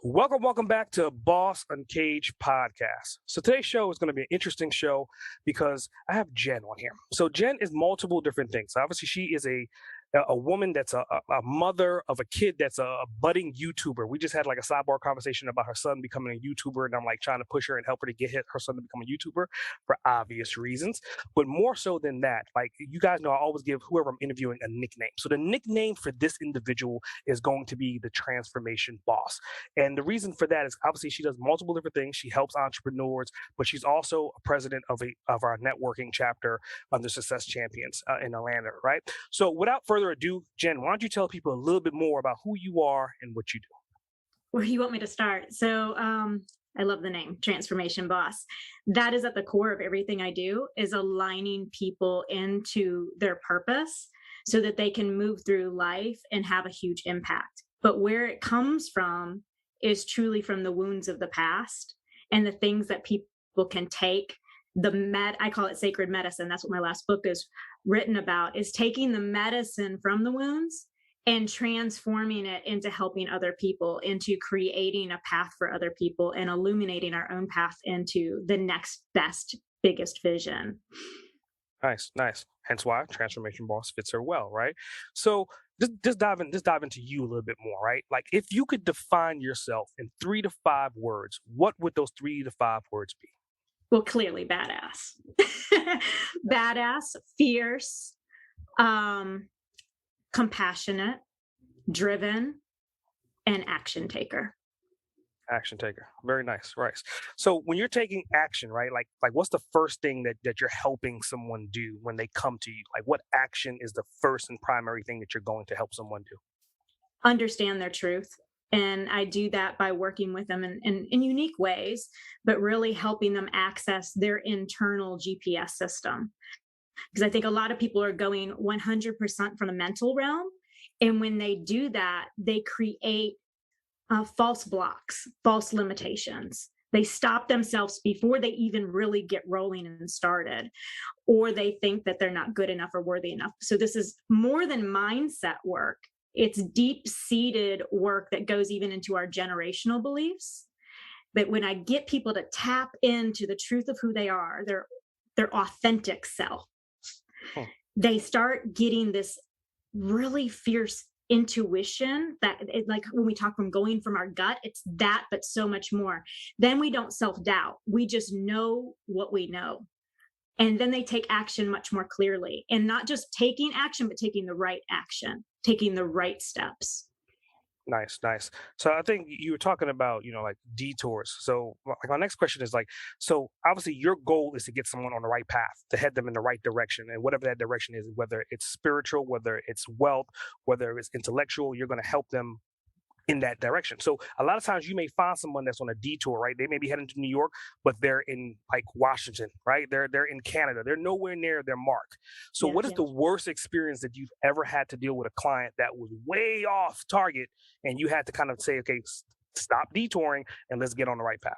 Welcome back to Boss Uncaged Podcast. So today's show is going to be an interesting show because I have Jen on here. So Jen is multiple different things. Obviously, she is a woman that's a mother of a kid that's a budding YouTuber. We just had like a sidebar conversation about her son becoming a YouTuber, and I'm like trying to push her and help her to get her son to become a YouTuber for obvious reasons. But more so than that, like you guys know, I always give whoever I'm interviewing a nickname. So the nickname for this individual is going to be the Transformation Boss. And the reason for that is obviously she does multiple different things. She helps entrepreneurs, but she's also a president of our networking chapter under Success Champions in Atlanta, right? So without further ado, Jen, why don't you tell people a little bit more about who you are and what you do? Where do you want me to start? So I love the name Transformation Boss. That is at the core of everything I do, is aligning people into their purpose so that they can move through life and have a huge impact. But where it comes from is truly from the wounds of the past and the things that people can take. I call it sacred medicine. That's what my last book is written about, is taking the medicine from the wounds and transforming it into helping other people, into creating a path for other people and illuminating our own path into the next best, biggest vision. Nice. Hence why Transformation Boss fits her well, right? So just dive into you a little bit more, right? Like if you could define yourself in 3 to 5 words, what would those 3 to 5 words be? Well, clearly badass. Badass, fierce, compassionate, driven, and action taker. Action taker. Very nice. Right. So when you're taking action, right? Like what's the first thing that you're helping someone do when they come to you? Like what action is the first and primary thing that you're going to help someone do? Understand their truth. And I do that by working with them in unique ways, but really helping them access their internal GPS system. Because I think a lot of people are going 100% from the mental realm. And when they do that, they create false blocks, false limitations. They stop themselves before they even really get rolling and started, or they think that they're not good enough or worthy enough. So this is more than mindset work. It's deep-seated work that goes even into our generational beliefs. But when I get people to tap into the truth of who they are, their authentic self, they start getting this really fierce intuition that, like when we talk from going from our gut, it's that, but so much more. Then we don't self-doubt. We just know what we know. And then they take action much more clearly, and not just taking action, but taking the right action, taking the right steps. Nice. So I think you were talking about, like detours. So like my next question is like, so obviously your goal is to get someone on the right path, to head them in the right direction. And whatever that direction is, whether it's spiritual, whether it's wealth, whether it's intellectual, you're going to help them in that direction. So a lot of times you may find someone that's on a detour, right? They may be heading to New York, but they're in like Washington, right? They're in Canada. They're nowhere near their mark. So what is the worst experience that you've ever had to deal with a client that was way off target and you had to kind of say, okay, stop detouring and let's get on the right path?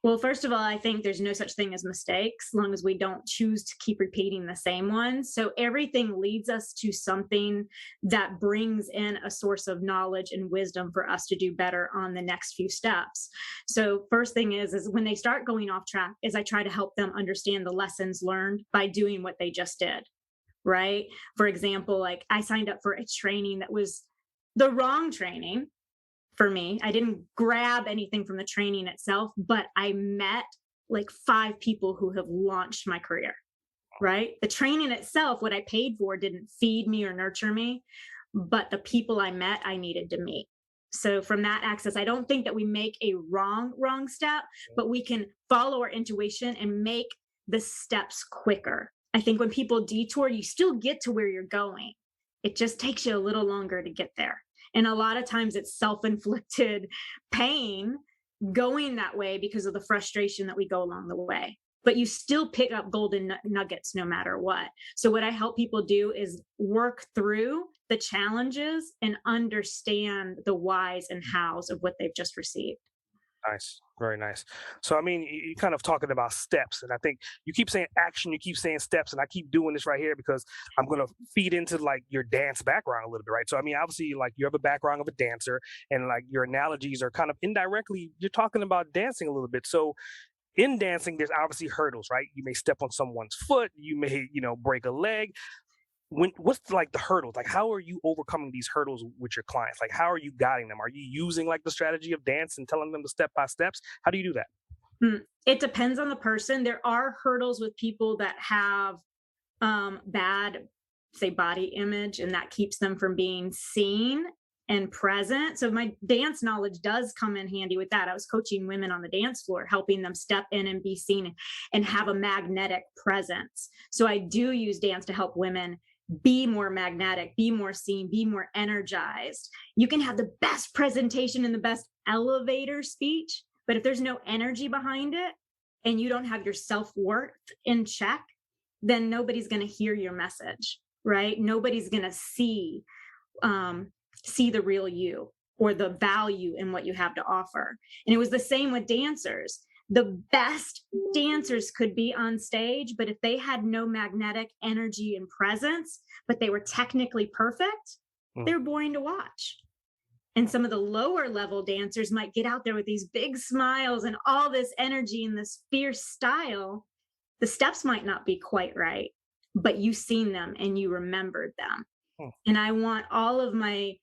Well, first of all, I think there's no such thing as mistakes, as long as we don't choose to keep repeating the same ones. So everything leads us to something that brings in a source of knowledge and wisdom for us to do better on the next few steps. So first thing is when they start going off track, is I try to help them understand the lessons learned by doing what they just did, right? For example, like I signed up for a training that was the wrong training. For me, I didn't grab anything from the training itself, but I met like 5 people who have launched my career, right? The training itself, what I paid for, didn't feed me or nurture me, but the people I met, I needed to meet. So from that access, I don't think that we make a wrong step, but we can follow our intuition and make the steps quicker. I think when people detour, you still get to where you're going. It just takes you a little longer to get there. And a lot of times it's self-inflicted pain going that way because of the frustration that we go along the way. But you still pick up golden nuggets no matter what. So what I help people do is work through the challenges and understand the whys and hows of what they've just received. Nice. Very nice. So, I mean, you kind of talking about steps, and I think you keep saying action, you keep saying steps, and I keep doing this right here because I'm going to feed into like your dance background a little bit, right? So, I mean, obviously, like you have a background of a dancer, and like your analogies are kind of indirectly, you're talking about dancing a little bit. So, in dancing, there's obviously hurdles, right? You may step on someone's foot, you may, break a leg. What's like the hurdles? Like, how are you overcoming these hurdles with your clients? Like, how are you guiding them? Are you using like the strategy of dance and telling them the step by steps? How do you do that? It depends on the person. There are hurdles with people that have bad, say, body image, and that keeps them from being seen and present. So my dance knowledge does come in handy with that. I was coaching women on the dance floor, helping them step in and be seen and have a magnetic presence. So I do use dance to help women be more magnetic, be more seen, be more energized. You can have the best presentation and the best elevator speech, but if there's no energy behind it and you don't have your self-worth in check, then nobody's going to hear your message, right? Nobody's going to see the real you or the value in what you have to offer. And it was the same with dancers. The best dancers could be on stage, but if they had no magnetic energy and presence, but they were technically perfect, they're boring to watch. And some of the lower level dancers might get out there with these big smiles and all this energy and this fierce style. The steps might not be quite right, but you've seen them and you remembered them. And I want all of my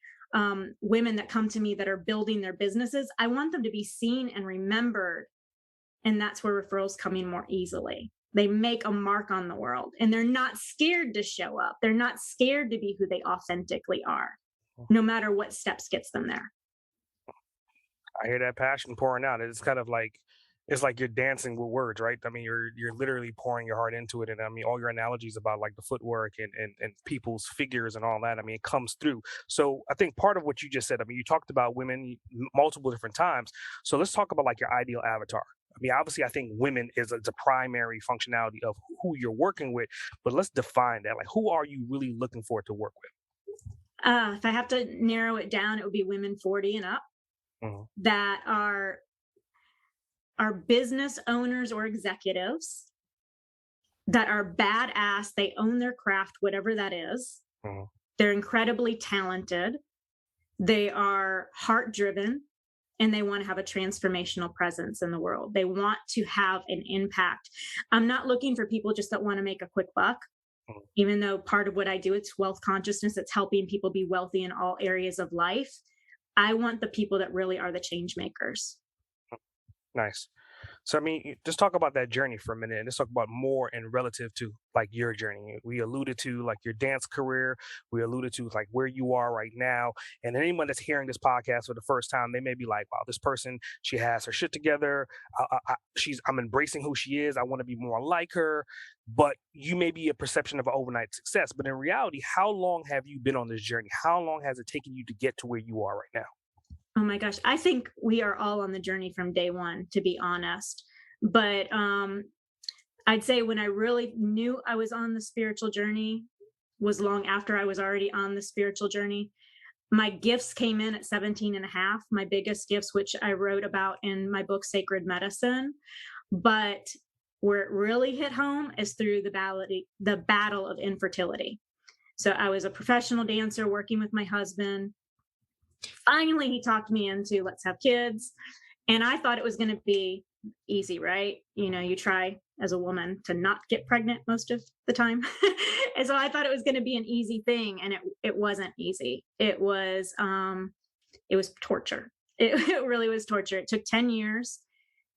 women that come to me that are building their businesses, I want them to be seen and remembered. And that's where referrals come in more easily. They make a mark on the world and they're not scared to show up. They're not scared to be who they authentically are, no matter what steps gets them there. I hear that passion pouring out. It's kind of like it's like you're dancing with words, right? I mean, you're literally pouring your heart into it, and I mean, all your analogies about like the footwork and people's figures and all that. I mean, it comes through. So I think part of what you just said. I mean, you talked about women multiple different times. So let's talk about like your ideal avatar. I mean, obviously, I think women is a primary functionality of who you're working with, but let's define that. Like, who are you really looking for to work with? If I have to narrow it down, it would be women 40 and up that are business owners or executives that are badass. They own their craft, whatever that is. They're incredibly talented. They are heart driven. And they want to have a transformational presence in the world. They want to have an impact. I'm not looking for people just that want to make a quick buck, even though part of what I do, it's wealth consciousness. It's helping people be wealthy in all areas of life. I want the people that really are the change makers. Nice. So, I mean, just talk about that journey for a minute and let's talk about more in relative to like your journey. We alluded to like your dance career. We alluded to like where you are right now. And anyone that's hearing this podcast for the first time, they may be like, wow, this person, she has her shit together. I'm embracing who she is. I want to be more like her. But you may be a perception of an overnight success. But in reality, how long have you been on this journey? How long has it taken you to get to where you are right now? Oh my gosh. I think we are all on the journey from day one, to be honest. But I'd say when I really knew I was on the spiritual journey was long after I was already on the spiritual journey. My gifts came in at 17 and a half, my biggest gifts, which I wrote about in my book, Sacred Medicine. But where it really hit home is through the battle of infertility. So I was a professional dancer working with my husband. Finally, he talked me into let's have kids. And I thought it was going to be easy, right? You know, you try as a woman to not get pregnant most of the time. And so I thought it was going to be an easy thing. And it wasn't easy. It was torture. It really was torture. It took 10 years,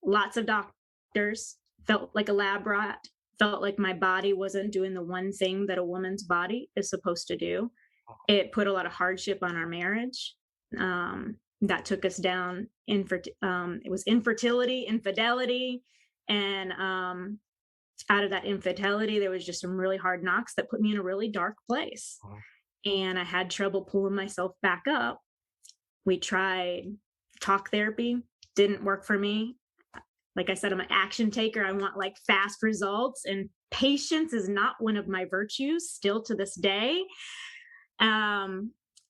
lots of doctors, felt like a lab rat, felt like my body wasn't doing the one thing that a woman's body is supposed to do. It put a lot of hardship on our marriage. That took us down. It was infertility, infidelity. And out of that infidelity, there was just some really hard knocks that put me in a really dark place. And I had trouble pulling myself back up. We tried talk therapy, didn't work for me. Like I said, I'm an action taker. I want like fast results, and patience is not one of my virtues still to this day.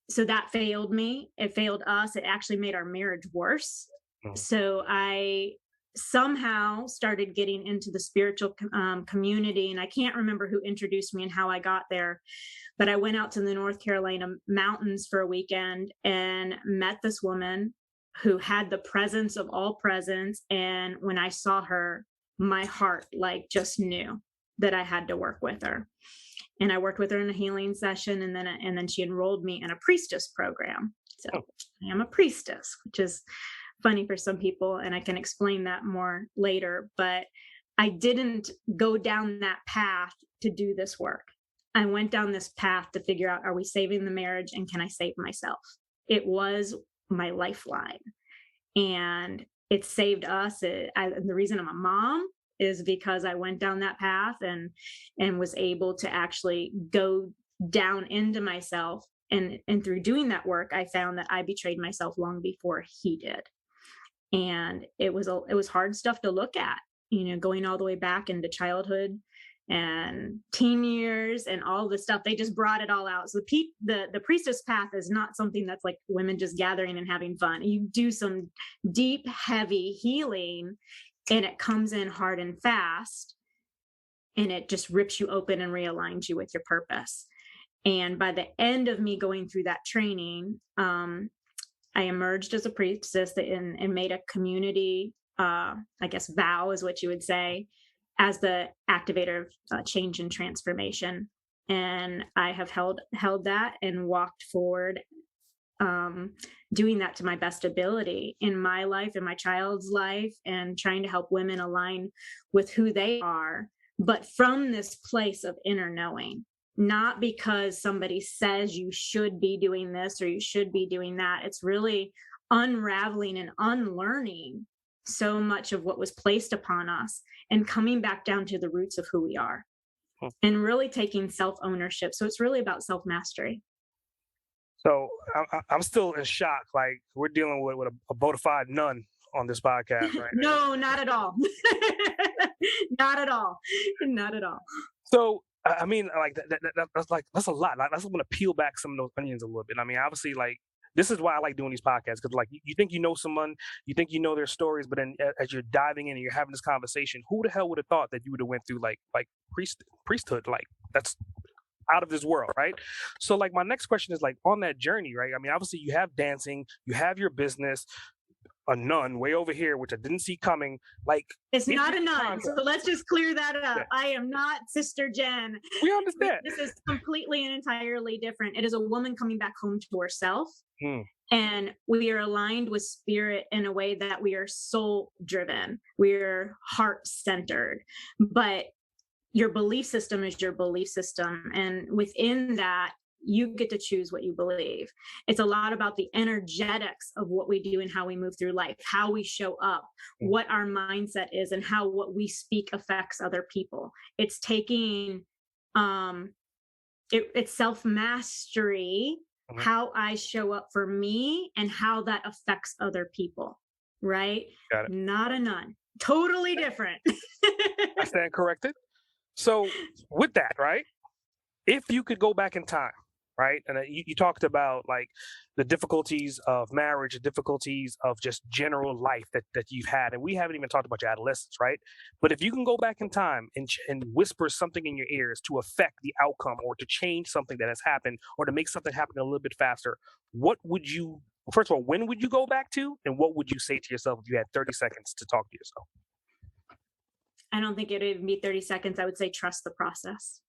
So that failed me. It failed us. It actually made our marriage worse. So I somehow started getting into the spiritual community, and I can't remember who introduced me and how I got there, but I went out to the North Carolina mountains for a weekend and met this woman who had the presence of all presence. And when I saw her, my heart like just knew that I had to work with her. And I worked with her in a healing session, and then she enrolled me in a priestess program. So I am a priestess, which is funny for some people, and I can explain that more later. But I didn't go down that path to do this work. I went down this path to figure out, are we saving the marriage, and can I save myself? It was my lifeline, and it saved us. The reason I'm a mom is because I went down that path and was able to actually go down into myself. And through doing that work, I found that I betrayed myself long before he did. And it was hard stuff to look at, going all the way back into childhood and teen years and all the stuff. They just brought it all out. So the priestess path is not something that's like women just gathering and having fun. You do some deep, heavy healing, and it comes in hard and fast, and it just rips you open and realigns you with your purpose. And by the end of me going through that training, I emerged as a priestess and made a community, I guess, vow is what you would say, as the activator of change and transformation. And I have held that and walked forward, doing that to my best ability in my life, in my child's life, and trying to help women align with who they are, but from this place of inner knowing. Not because somebody says you should be doing this or you should be doing that. It's really unraveling and unlearning so much of what was placed upon us and coming back down to the roots of who we are and really taking self-ownership. So it's really about self-mastery. So I'm still in shock. Like, we're dealing with a bona fide nun on this podcast right now. No, not at all. Not at all. Not at all. So I mean, like that's a lot. Like, I just want to peel back some of those onions a little bit. I mean, obviously, like, this is why I like doing these podcasts, because like you think you know someone, you think you know their stories, but then as you're diving in and you're having this conversation, who the hell would have thought that you would have went through like priesthood? Like, that's out of this world, right? So like my next question is, like, on that journey, right? I mean, obviously you have dancing, you have your business, a nun way over here, which I didn't see coming. Like, it's not a nun. So let's just clear that up. Yeah. I am not Sister Jen. We understand. This is completely and entirely different. It is a woman coming back home to herself. And we are aligned with spirit in a way that we are soul driven. We're heart centered, but your belief system is your belief system. And within that, you get to choose what you believe. It's a lot about the energetics of what we do and how we move through life, how we show up, what our mindset is, and how what we speak affects other people. It's taking, it's self-mastery, how I show up for me and how that affects other people, right? Got it. Not a nun. Totally different. I stand corrected. So with that, right, if you could go back in time, right, and you talked about like the difficulties of marriage, the difficulties of just general life that you've had, and we haven't even talked about your adolescence, right? But if you can go back in time and whisper something in your ears to affect the outcome or to change something that has happened or to make something happen a little bit faster, what would you, first of all, when would you go back to, and what would you say to yourself if you had 30 seconds to talk to yourself? I don't think it would even be 30 seconds. I would say trust the process.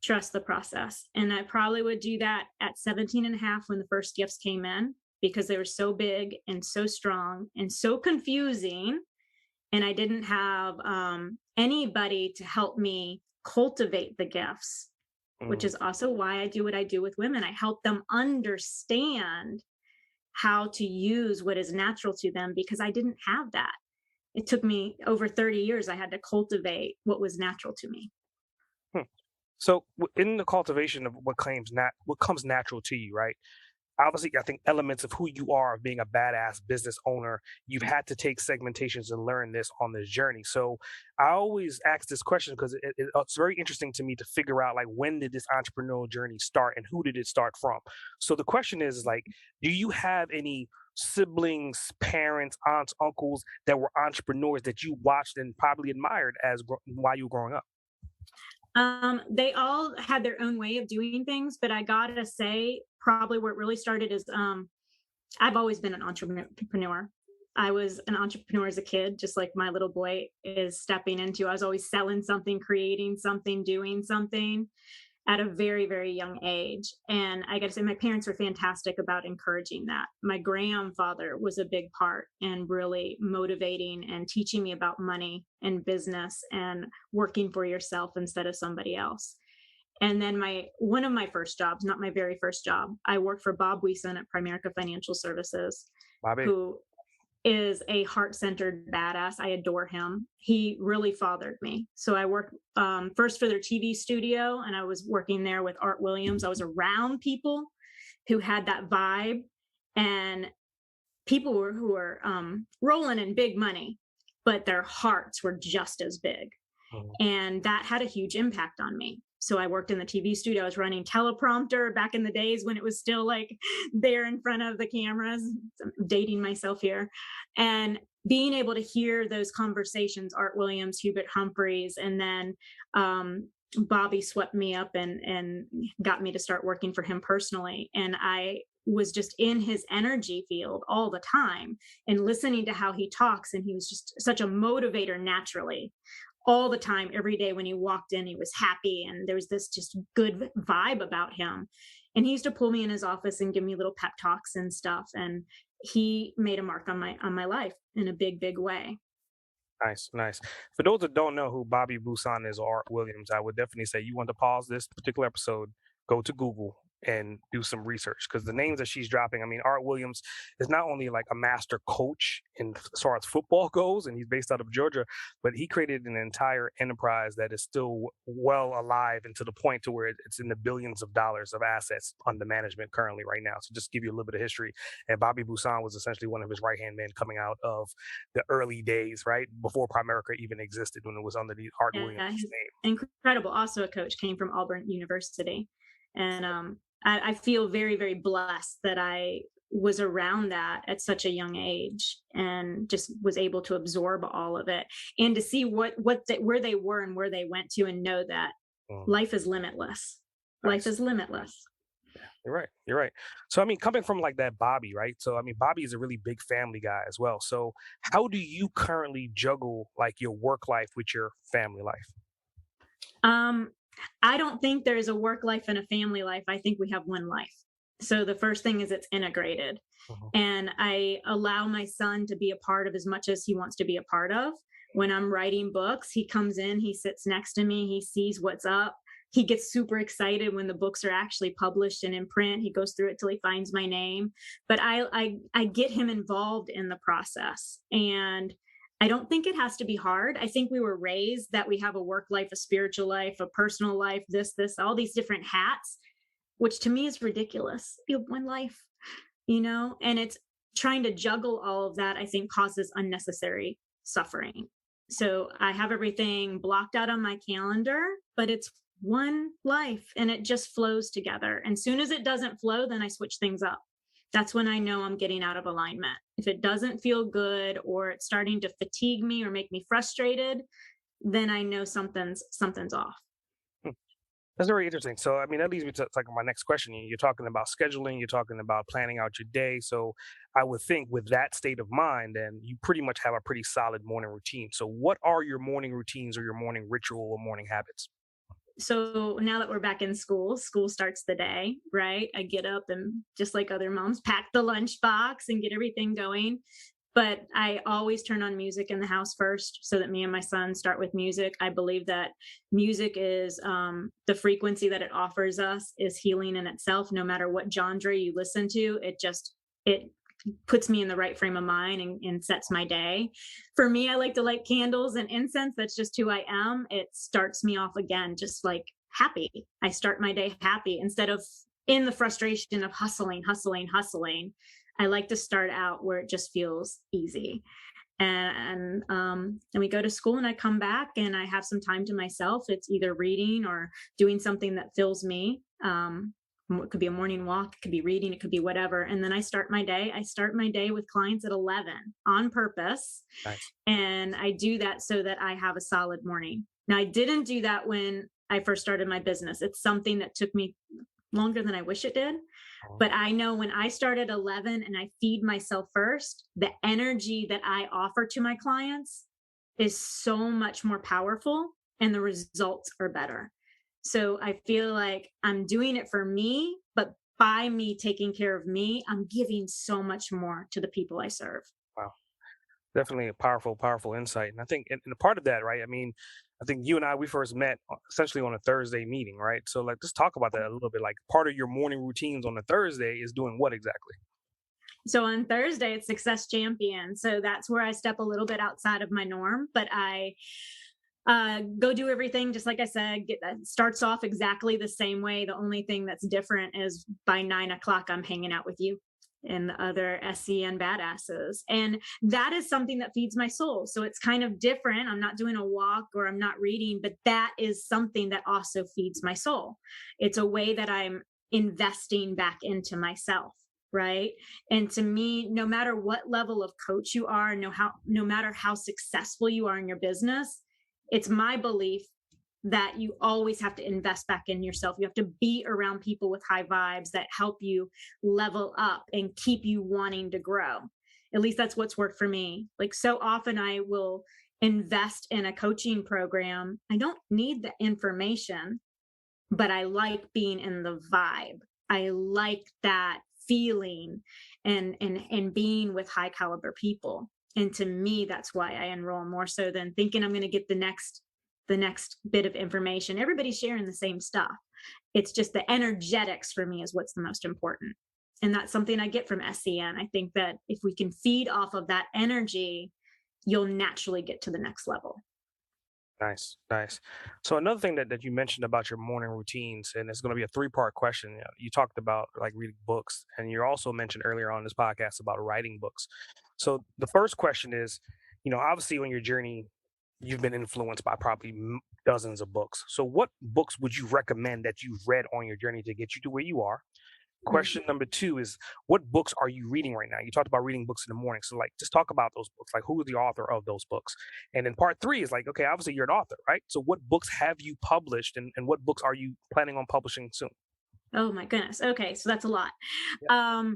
Trust the process. And I probably would do that at 17 and a half when the first gifts came in, because they were so big and so strong and so confusing. And I didn't have anybody to help me cultivate the gifts, which is also why I do what I do with women. I help them understand how to use what is natural to them, because I didn't have that. It took me over 30 years. I had to cultivate what was natural to me. So in the cultivation of what comes natural to you, right? obviously, I think elements of who you are of being a badass business owner, you've had to take segmentations and learn this on this journey. So I always ask this question because it's very interesting to me to figure out like when did this entrepreneurial journey start and who did it start from? So the question is like, do you have any siblings, parents, aunts, uncles that were entrepreneurs that you watched and probably admired while you were growing up? They all had their own way of doing things, but I gotta say, probably where it really started is I've always been an entrepreneur. I was an entrepreneur as a kid, just like my little boy is stepping into. I was always selling something, creating something, doing something at a very, very young age. And I got to say, my parents were fantastic about encouraging that. My grandfather was a big part and really motivating and teaching me about money and business and working for yourself instead of somebody else. And then one of my first jobs, not my very first job, I worked for Bob Weeson at Primerica Financial Services, Bobby. who is a heart-centered badass. I adore him. He really fathered me. So I worked first for their TV studio, and I was working there with Art Williams. I was around people who had that vibe, and people who were rolling in big money, but their hearts were just as big. And that had a huge impact on me. So I worked in the TV studio. I was running teleprompter back in the days when it was still like there in front of the cameras. I'm dating myself here. And being able to hear those conversations, Art Williams, Hubert Humphreys, and then Bobby swept me up and got me to start working for him personally. And I was just in his energy field all the time and listening to how he talks. And he was just such a motivator naturally. All the time, every day when he walked in, he was happy. And there was this just good vibe about him. And he used to pull me in his office and give me little pep talks and stuff. And he made a mark on my life in a big, big way. Nice, nice. For those that don't know who Bobby Busan is or Art Williams, I would definitely say you want to pause this particular episode, go to Google and do some research because the names that she's dropping, I mean, Art Williams is not only like a master coach as far as football goes, and he's based out of Georgia, but he created an entire enterprise that is still well alive and to the point to where it's in the billions of dollars of assets under management currently right now. So just give you a little bit of history. And Bobby Busan was essentially one of his right-hand men coming out of the early days, right? Before Primerica even existed when it was under the Art Williams name. Incredible. Also a coach, came from Auburn University. And I feel very, very blessed that I was around that at such a young age and just was able to absorb all of it and to see where they were and where they went to and know that life is limitless. Nice. Life is limitless. Yeah, you're right. So, I mean, coming from like that Bobby, right? So, I mean, Bobby is a really big family guy as well. So how do you currently juggle like your work life with your family life? I don't think there's a work life and a family life. I think we have one life. So the first thing is it's integrated. And I allow my son to be a part of as much as he wants to be a part of. When I'm writing books, he comes in, he sits next to me, he sees what's up. He gets super excited when the books are actually published and in print. He goes through it till he finds my name. But I get him involved in the process. And I don't think it has to be hard. I think we were raised that we have a work life, a spiritual life, a personal life, this, all these different hats, which to me is ridiculous. You have one life, and it's trying to juggle all of that, I think causes unnecessary suffering. So I have everything blocked out on my calendar, but it's one life and it just flows together. And soon as it doesn't flow, then I switch things up. That's when I know I'm getting out of alignment. If it doesn't feel good or it's starting to fatigue me or make me frustrated, then I know something's off. That's very interesting. So, I mean, that leads me to like my next question. You're talking about scheduling, you're talking about planning out your day. So I would think with that state of mind, then you pretty much have a pretty solid morning routine. So what are your morning routines or your morning ritual or morning habits? So now that we're back in school starts the day, right? I get up and just like other moms, pack the lunchbox and get everything going. But I always turn on music in the house first so that me and my son start with music. I believe that music is the frequency that it offers us is healing in itself. No matter what genre you listen to, it puts me in the right frame of mind and sets my day. For me, I like to light candles and incense. That's just who I am. It starts me off again, just like happy. I start my day happy instead of in the frustration of hustling, I like to start out where it just feels easy. And we go to school and I come back and I have some time to myself. It's either reading or doing something that fills me. It could be a morning walk, it could be reading, it could be whatever. And then I start my day. I start my day with clients at 11 on purpose. Nice. And I do that so that I have a solid morning. Now, I didn't do that when I first started my business. It's something that took me longer than I wish it did. But I know when I start at 11 and I feed myself first, the energy that I offer to my clients is so much more powerful and the results are better. So I feel like I'm doing it for me, but by me taking care of me, I'm giving so much more to the people I serve. Wow. Definitely a powerful insight. And I think, and a part of that, right? I mean, I think you and I, we first met essentially on a Thursday meeting, right? So like, let's talk about that a little bit. Like part of your morning routines on a Thursday is doing what exactly? So on Thursday, it's Success Champion. So that's where I step a little bit outside of my norm, but I go do everything. Just like I said, starts off exactly the same way. The only thing that's different is by 9 o'clock, I'm hanging out with you and the other SCN badasses. And that is something that feeds my soul. So it's kind of different. I'm not doing a walk or I'm not reading, but that is something that also feeds my soul. It's a way that I'm investing back into myself. Right. And to me, no matter what level of coach you are, no matter how successful you are in your business, it's my belief that you always have to invest back in yourself. You have to be around people with high vibes that help you level up and keep you wanting to grow. At least that's what's worked for me. Like so often I will invest in a coaching program. I don't need the information, but I like being in the vibe. I like that feeling and being with high caliber people. And to me, that's why I enroll more so than thinking I'm going to get the next bit of information. Everybody's sharing the same stuff. It's just the energetics for me is what's the most important. And that's something I get from SCN. I think that if we can feed off of that energy, you'll naturally get to the next level. Nice. So another thing that you mentioned about your morning routines, and it's going to be a 3-part question. You talked about like reading books, and you also mentioned earlier on this podcast about writing books. So the first question is, obviously on your journey, you've been influenced by probably dozens of books. So what books would you recommend that you've read on your journey to get you to where you are? Question number 2 is, what books are you reading right now? You talked about reading books in the morning. So like, just talk about those books. Like, who is the author of those books? And then part 3 is like, okay, obviously you're an author, right? So what books have you published and what books are you planning on publishing soon? Oh my goodness. Okay. So that's a lot. Yeah.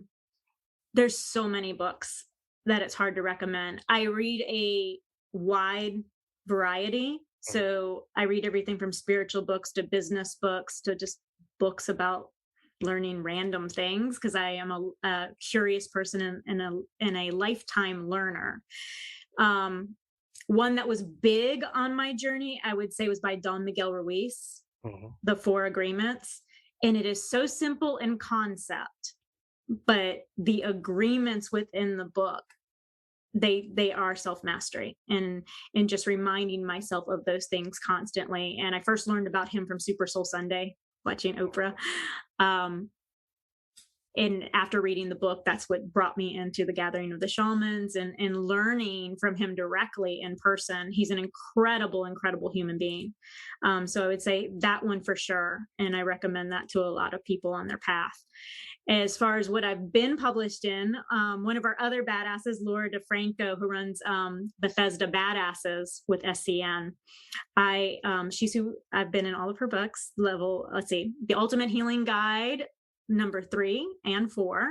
There's so many books that it's hard to recommend. I read a wide variety. So I read everything from spiritual books to business books to just books about learning random things because I am a curious person and a lifetime learner. One that was big on my journey, I would say, was by Don Miguel Ruiz, The 4 Agreements. And it is so simple in concept, but the agreements within the book, they are self-mastery and just reminding myself of those things constantly. And I first learned about him from Super Soul Sunday, watching Oprah. And after reading the book, that's what brought me into the Gathering of the Shamans and learning from him directly in person. He's an incredible human being. So I would say that one for sure. And I recommend that to a lot of people on their path. As far as what I've been published in, one of our other badasses, Laura DeFranco, who runs Bethesda Badasses with SCN. She's who I've been in all of her books. The Ultimate Healing Guide, number 3 and 4,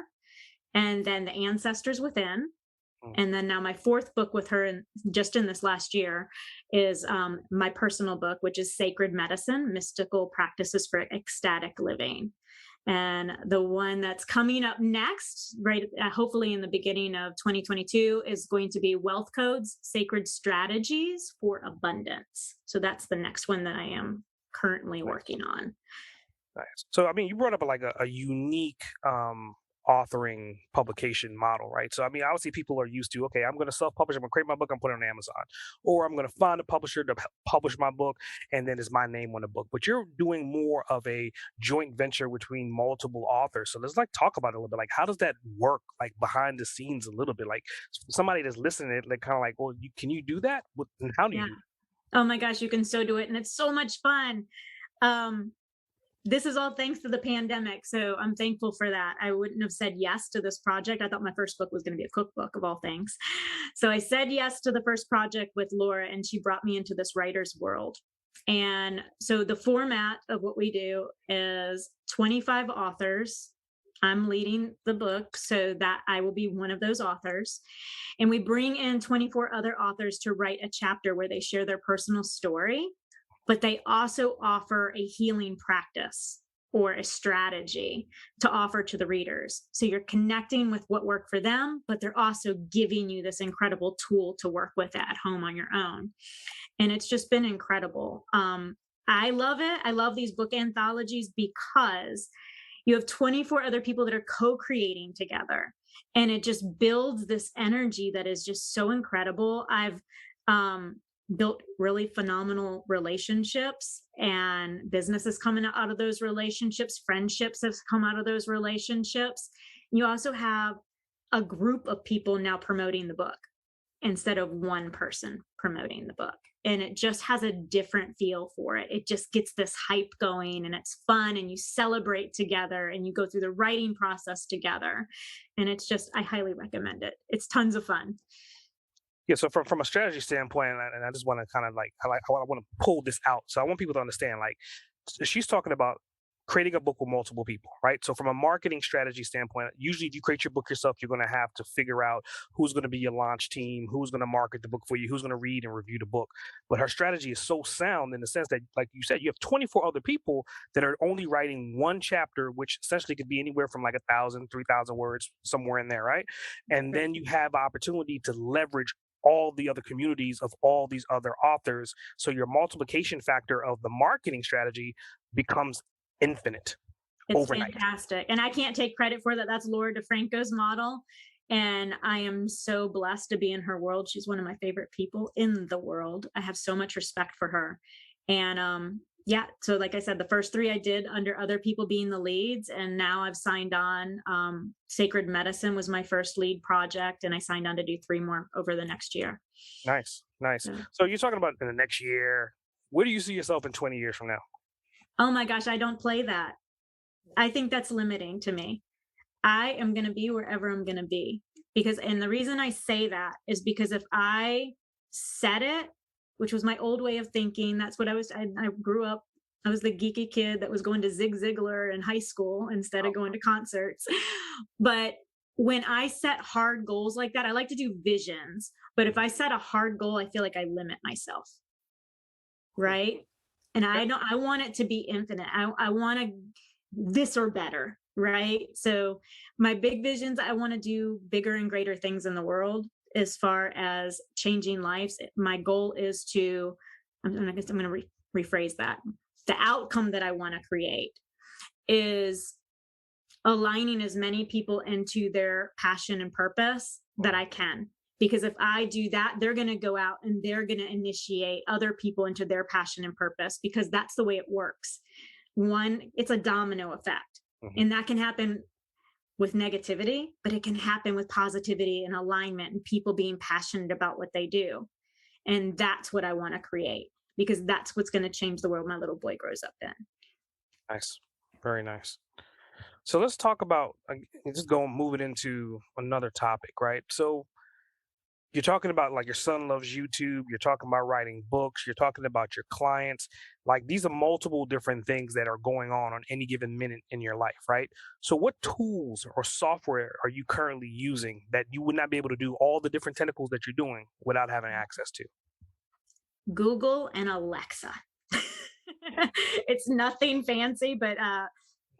and then The Ancestors Within. And then now my 4th book with her, just in this last year, is my personal book, which is Sacred Medicine, Mystical Practices for Ecstatic Living. And the one that's coming up next, right, hopefully in the beginning of 2022, is going to be Wealth Codes, Sacred Strategies for Abundance. So that's the next one that I am currently working on. Nice. So, I mean, you brought up like a unique authoring publication model, right? So, I mean, obviously people are used to, okay, I'm going to self-publish, I'm going to create my book, I'm putting it on Amazon, or I'm going to find a publisher to publish my book, and then it's my name on the book. But you're doing more of a joint venture between multiple authors. So let's like talk about it a little bit. Like, how does that work? Like behind the scenes a little bit. Like somebody that's listening, like kind of like, well, can you do that? And how do you Yeah. do Oh my gosh, you can so do it. And it's so much fun. Um, this is all thanks to the pandemic. So I'm thankful for that. I wouldn't have said yes to this project. I thought my first book was going to be a cookbook of all things. So I said yes to the first project with Laura, and she brought me into this writer's world. And so the format of what we do is 25 authors. I'm leading the book so that I will be one of those authors. And we bring in 24 other authors to write a chapter where they share their personal story, but they also offer a healing practice or a strategy to offer to the readers. So you're connecting with what worked for them, but they're also giving you this incredible tool to work with at home on your own. And it's just been incredible. I love it. I love these book anthologies because you have 24 other people that are co-creating together, and it just builds this energy that is just so incredible. I've built really phenomenal relationships, and businesses coming out of those relationships, friendships have come out of those relationships. You also have a group of people now promoting the book instead of one person promoting the book. And it just has a different feel for it. It just gets this hype going, and it's fun, and you celebrate together, and you go through the writing process together. And it's just, I highly recommend it. It's tons of fun. Yeah, so from a strategy standpoint, and I just want to kind of like I want to pull this out. So I want people to understand, like she's talking about creating a book with multiple people, right? So from a marketing strategy standpoint, usually if you create your book yourself, you're going to have to figure out who's going to be your launch team, who's going to market the book for you, who's going to read and review the book. But her strategy is so sound in the sense that, like you said, you have 24 other people that are only writing one chapter, which essentially could be anywhere from like 1,000, 3,000 words, somewhere in there, right? And then you have opportunity to leverage all the other communities of all these other authors. So your multiplication factor of the marketing strategy becomes infinite. It's Overnight. fantastic. And I can't take credit for that. That's Laura DeFranco's model. And I am so blessed to be in her world. She's one of my favorite people in the world. I have so much respect for her. And yeah, so like I said, the first 3 I did under other people being the leads. And now I've signed on. Sacred Medicine was my first lead project, and I signed on to do 3 more over the next year. Nice. So, So you're talking about in the next year. Where do you see yourself in 20 years from now? oh my gosh, I don't play that. I think that's limiting to me. I am going to be wherever I'm going to be, and the reason I say that is because if I said it, which was my old way of thinking, that's what I grew up, I was the geeky kid that was going to Zig Ziglar in high school instead of going to concerts. But when I set hard goals like that, I like to do visions, but if I set a hard goal, I feel like I limit myself. Right. And I want it to be infinite. I want to this or better. Right. So my big visions, I want to do bigger and greater things in the world as far as changing lives. My goal is I'm going to rephrase that. The outcome that I want to create is aligning as many people into their passion and purpose that I can. Because if I do that, they're going to go out and they're going to initiate other people into their passion and purpose, because that's the way it works. It's a domino effect. Mm-hmm. And that can happen with negativity, but it can happen with positivity and alignment and people being passionate about what they do. And that's what I want to create, because that's what's going to change the world my little boy grows up in. Nice. Very nice. So let's talk about, move it into another topic, right? So you're talking about like your son loves YouTube, you're talking about writing books, you're talking about your clients. Like these are multiple different things that are going on any given minute in your life, right? So what tools or software are you currently using that you would not be able to do all the different tentacles that you're doing without having access to? Google and Alexa. It's nothing fancy, but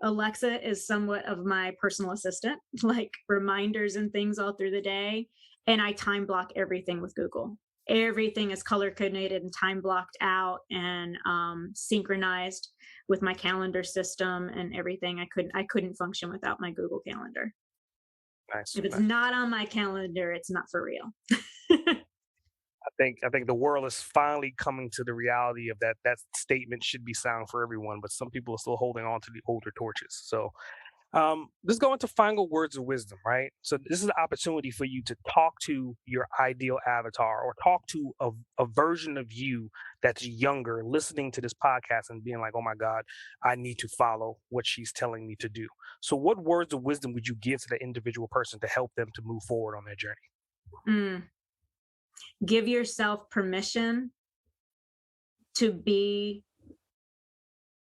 Alexa is somewhat of my personal assistant, like reminders and things all through the day. And I time block everything with Google. Everything is color coordinated and time blocked out and synchronized with my calendar system and everything. I couldn't function without my Google Calendar. Nice. If it's Nice. not on my calendar, it's not for real. I think the world is finally coming to the reality of that statement should be sound for everyone, but some people are still holding on to the older torches. So let's go into final words of wisdom, right? So this is an opportunity for you to talk to your ideal avatar or talk to a version of you that's younger, listening to this podcast and being like, oh my God, I need to follow what she's telling me to do. So what words of wisdom would you give to the individual person to help them to move forward on their journey? Mm. Give yourself permission to be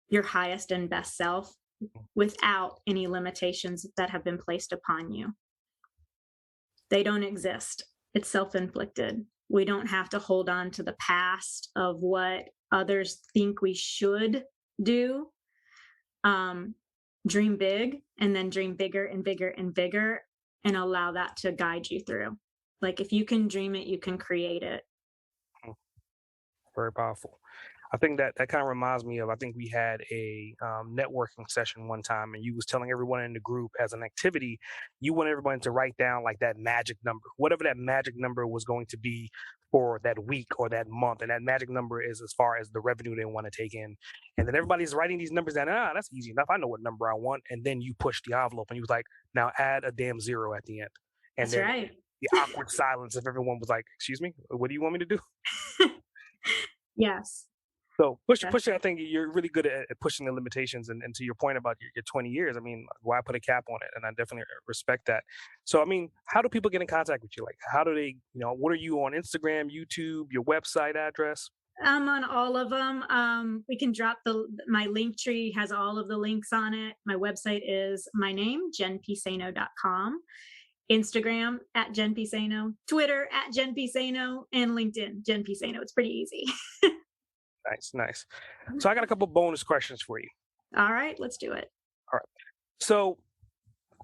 your highest and best self without any limitations that have been placed upon you. They don't exist. It's self-inflicted. We don't have to hold on to the past of what others think we should do. Dream big, and then dream bigger and bigger and bigger, and allow that to guide you through. Like, if you can dream it, you can create it. Very powerful. I think that kind of reminds me of, I think we had a networking session one time, and you was telling everyone in the group as an activity, you want everyone to write down like that magic number, whatever that magic number was going to be for that week or that month. And that magic number is as far as the revenue they want to take in. And then everybody's writing these numbers down. That's easy enough. I know what number I want. And then you push the envelope and you was like, now add a damn zero at the end. And That's then right. the awkward silence if everyone was like, excuse me, what do you want me to do? Yes. So pushing, I think you're really good at pushing the limitations. And to your point about your 20 years, I mean, why put a cap on it? And I definitely respect that. So, I mean, how do people get in contact with you? Like, how do they, what are you on Instagram, YouTube, your website address? I'm on all of them. We can drop my link tree has all of the links on it. My website is my name, jenpiceno.com. Instagram at Jen Piceno, Twitter at Jen Piceno, and LinkedIn, Jen Piceno. It's pretty easy. Nice. So I got a couple bonus questions for you. All right, let's do it. All right. So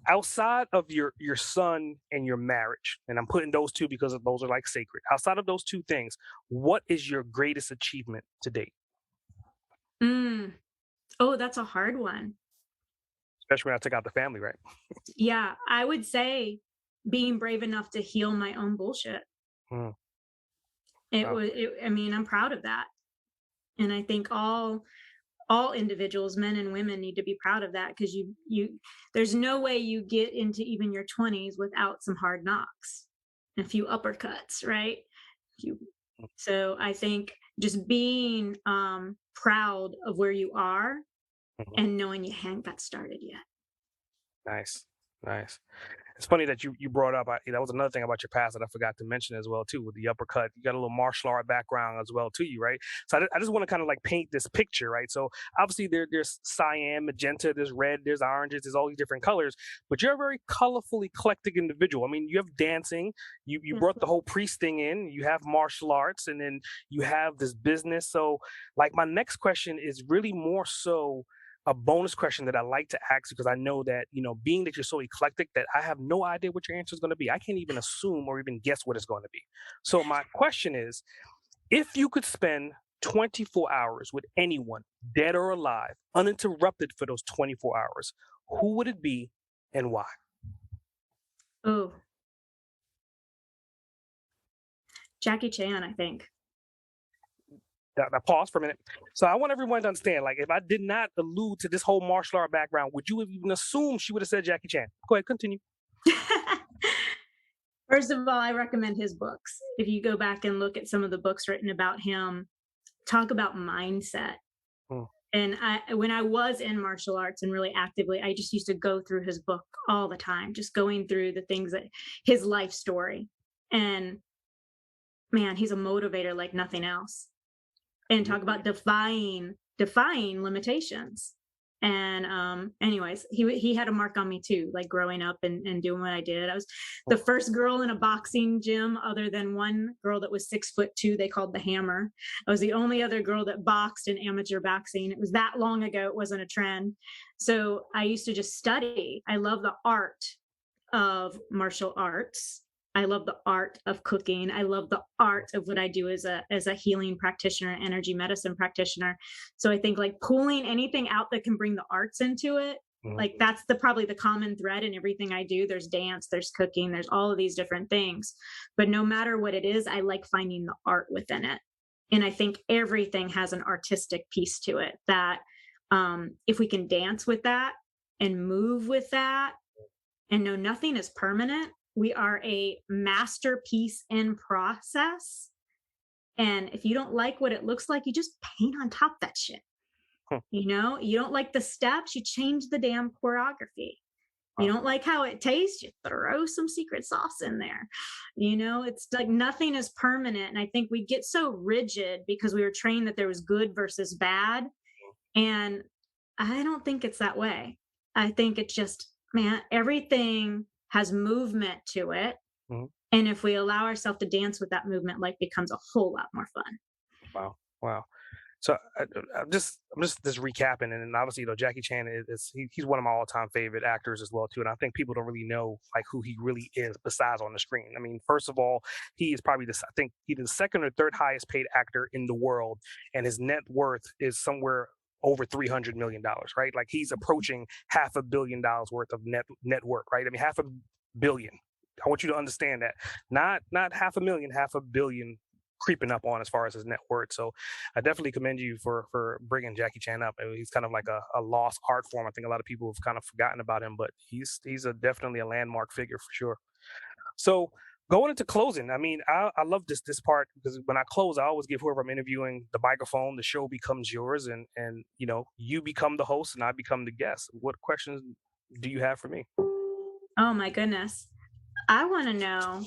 outside of your son and your marriage, and I'm putting those two because those are like sacred. Outside of those two things, what is your greatest achievement to date? Oh, that's a hard one. Especially when I took out the family, right? Yeah, I would say being brave enough to heal my own bullshit. Wow. I mean, I'm proud of that. And I think all individuals, men and women, need to be proud of that, because there's no way you get into even your 20s without some hard knocks, a few uppercuts, right? So I think just being proud of where you are and knowing you hadn't got started yet. Nice. It's funny that you brought up, that was another thing about your past that I forgot to mention as well too, with the uppercut. You got a little martial art background as well to you, right? So I just want to kind of like paint this picture, right? So obviously there's cyan, magenta, there's red, there's oranges, there's all these different colors, but you're a very colorful, eclectic individual. I mean, you have dancing, you brought the whole priest thing in, you have martial arts, and then you have this business. So like my next question is really more so a bonus question that I like to ask, because I know that, being that you're so eclectic, that I have no idea what your answer is going to be. I can't even assume or even guess what it's going to be. So my question is, if you could spend 24 hours with anyone, dead or alive, uninterrupted for those 24 hours, who would it be and why? Oh, Jackie Chan, I think. Now pause for a minute. So I want everyone to understand, like, if I did not allude to this whole martial art background, would you have even assumed she would have said Jackie Chan? Go ahead, continue. First of all, I recommend his books. If you go back and look at some of the books written about him, talk about mindset. And when I was in martial arts and really actively, I just used to go through his book all the time, just going through the things that his life story. And man, he's a motivator like nothing else. And talk about defying limitations. And anyways, he had a mark on me too, like growing up and doing what I did. I was the first girl in a boxing gym, other than one girl that was 6'2", they called the Hammer. I was the only other girl that boxed in amateur boxing. It was that long ago, it wasn't a trend. So I used to just study. I love the art of martial arts. I love the art of cooking. I love the art of what I do as a healing practitioner, energy medicine practitioner. So I think like pulling anything out that can bring the arts into it Like that's probably the common thread in everything I do. There's dance, there's cooking, there's all of these different things. But no matter what it is, I like finding the art within it. And I think everything has an artistic piece to it that if we can dance with that and move with that and know nothing is permanent, we are a masterpiece in process. And if you don't like what it looks like, you just paint on top that shit. You know, you don't like the steps, you change the damn choreography. You don't like how it tastes, you throw some secret sauce in there. You know, it's like nothing is permanent. And I think we get so rigid because we were trained that there was good versus bad. And I don't think it's that way. I think it's just, man, everything has movement to it. And if we allow ourselves to dance with that movement, life becomes a whole lot more fun. Wow. So I'm just recapping, and obviously, Jackie Chan he's one of my all-time favorite actors as well too. And I think people don't really know like who he really is besides on the screen. I mean, first of all, he is probably I think either the second or third highest paid actor in the world, and his net worth is somewhere over $300 million, right? Like he's approaching $500 million worth of net worth, right? I mean, $500 million. I want you to understand that, not $500,000, $500 million creeping up on as far as his net worth. So I definitely commend you for bringing Jackie Chan up. He's kind of like a lost art form. I think a lot of people have kind of forgotten about him, but he's definitely a landmark figure for sure. So going into closing, I mean, I love this part because when I close, I always give whoever I'm interviewing the microphone. The show becomes yours, and you become the host and I become the guest. What questions do you have for me? Oh my goodness. I want to know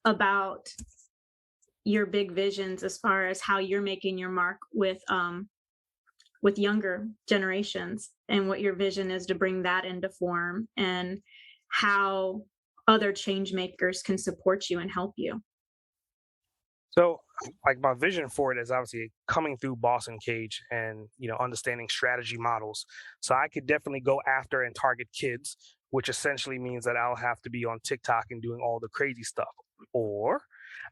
about your big visions as far as how you're making your mark with younger generations and what your vision is to bring that into form and how other change makers can support you and help you. So like my vision for it is obviously coming through Boss Uncaged and understanding strategy models. So I could definitely go after and target kids, which essentially means that I'll have to be on TikTok and doing all the crazy stuff. Or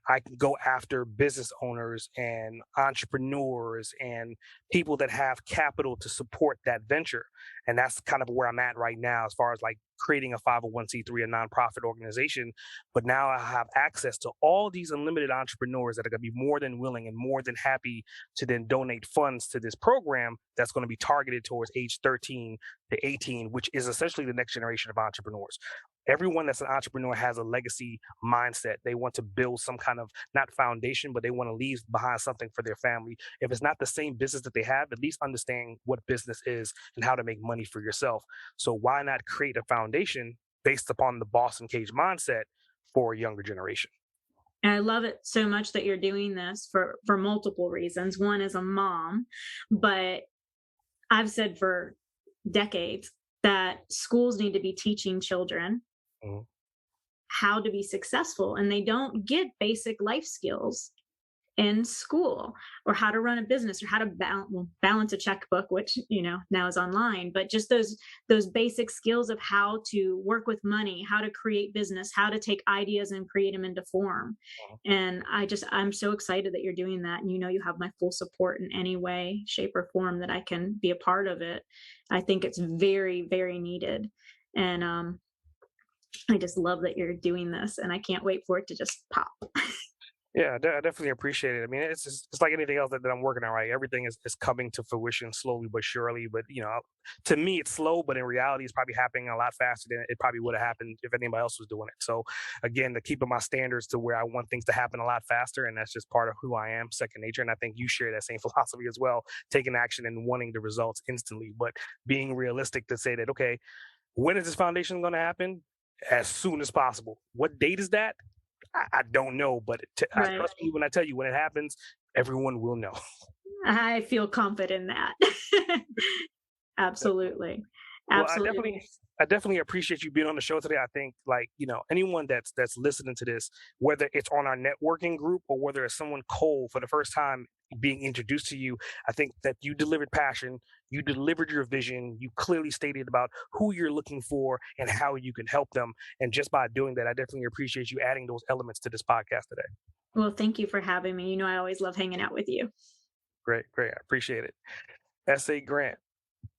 I can go after business owners and entrepreneurs and people that have capital to support that venture. And that's kind of where I'm at right now as far as like creating a 501c3, a nonprofit organization. But now I have access to all these unlimited entrepreneurs that are going to be more than willing and more than happy to then donate funds to this program that's going to be targeted towards age 13 to 18, which is essentially the next generation of entrepreneurs. Everyone that's an entrepreneur has a legacy mindset. They want to build some kind of not foundation, but they want to leave behind something for their family. If it's not the same business that they have, at least understand what business is and how to make money for yourself. So why not create a foundation based upon the Boss Uncaged mindset for a younger generation? And I love it so much that you're doing this for multiple reasons. One is a mom, but I've said for decades that schools need to be teaching children how to be successful, and they don't get basic life skills in school, or how to run a business, or how to balance a checkbook, which now is online. But just those basic skills of how to work with money, how to create business, how to take ideas and create them into form. And I'm so excited that you're doing that, and you have my full support in any way, shape, or form that I can be a part of it. I think it's very, very needed, and I just love that you're doing this, and I can't wait for it to just pop. Yeah, I definitely appreciate it. I mean, it's like anything else that I'm working on, right? Everything is coming to fruition slowly but surely. But, to me, it's slow, but in reality, it's probably happening a lot faster than it probably would have happened if anybody else was doing it. So, again, to keeping my standards to where I want things to happen a lot faster, and that's just part of who I am, second nature. And I think you share that same philosophy as well, taking action and wanting the results instantly, but being realistic to say that, okay, when is this foundation going to happen? As soon as possible. What date is that? I don't know, but Right. Trust me when I tell you, when it happens, everyone will know. I feel confident in that. Absolutely. Well, Absolutely. I definitely appreciate you being on the show today. I think anyone that's listening to this, whether it's on our networking group or whether it's someone cold for the first time being introduced to you, I think that you delivered passion, you delivered your vision, you clearly stated about who you're looking for and how you can help them. And just by doing that, I definitely appreciate you adding those elements to this podcast today. Well, thank you for having me. I always love hanging out with you. Great. I appreciate it. S.A. Grant,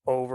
over.